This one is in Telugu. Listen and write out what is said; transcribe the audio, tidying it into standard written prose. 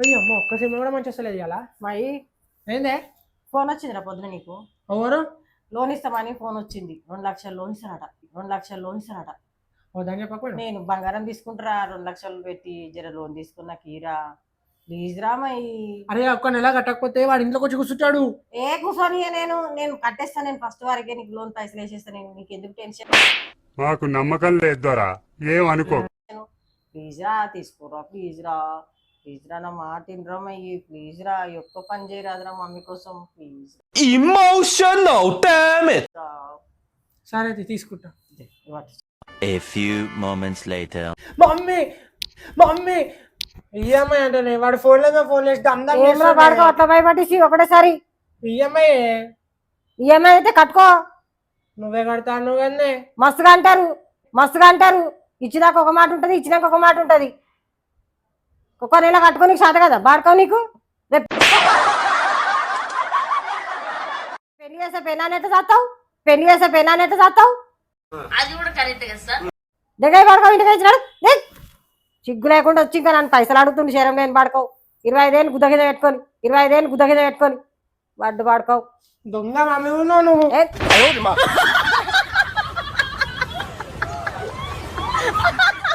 అయ్యో అమ్మ ఒక్క సిమ్ కూడా మంచి వస్తలేదు ఇలా మరి ఏందే ఫోన్ వచ్చిందిరా పొద్దున నీకు ఎవరు లోన్ ఇస్తామని ఫోన్ వచ్చింది 2 లక్షలు లోన్ ఇస్తానట 2 లక్షలు లోన్ ఇస్తానట వద్దని చెప్పకపోయినా నేను బంగారం తీసుకుంటారా 2 లక్షలు పెట్టి జర లోన్ తీసుకున్నా కీరా ప్లీజ్ రా మై అరే ఒక్క నెల కట్టకపోతే వాడు ఇంట్లోకి వచ్చి కూర్చుంటాడు. ఏ కూర్చొని నేను కట్టేస్తాను నేను ఫస్ట్ వారికే నీకు లోన్ పైసలు వేసేస్తాను నేను నీకు ఎందుకు టెన్షన్ మాకు నమ్మకం లేదు దొరా ఏం అనుకో ప్లీజ్ రా తీసుకోరా ప్లీజ్ రా నా మాట వినరా మయ్యి ప్లీజ్ రా ఈ ఒక్క పని చేయరాదురా మమ్మీ కోసం ప్లీజ్ Emotional, damn it! సరే అయితే తీసుకుంటా. A few moments later. Mummy mummy EMI అంటే వాడు ఫోన్ లేదా ఫోన్ చేసి అందరం ఏంలో వాడుకో అట్లా భయపడేసి ఒకటేసారి ఈఎంఐ ఈఎంఐ అయితే కట్టుకో నువ్వే కడతాను నువ్వే మస్తుగా అంటారు ఇచ్చినాక ఒక మాట ఉంటది ఇచ్చినాక ఒక మాట ఉంటది ఒక్క నెల కట్టుకోనికి సాధ కదా బాడుకో నీకు రేపు పెళ్లి చేసే పెళ్ళానైతే చేస్తావు అది కూడా కరెక్ట్ కదా సార్. దగ్గర పడుకో ఇంటికి ఇచ్చినాడు సిగ్గు లేకుండా వచ్చి ఇంకా నన్ను పైసలు అడుగుతుండు శరం లేని పాడుకోవు 25 ఏళ్ళు గుద్ద గిద పెట్టుకొని వడ్డు పాడుకోవు దొంగ మమ్మీ ఉన్నావు నువ్వు.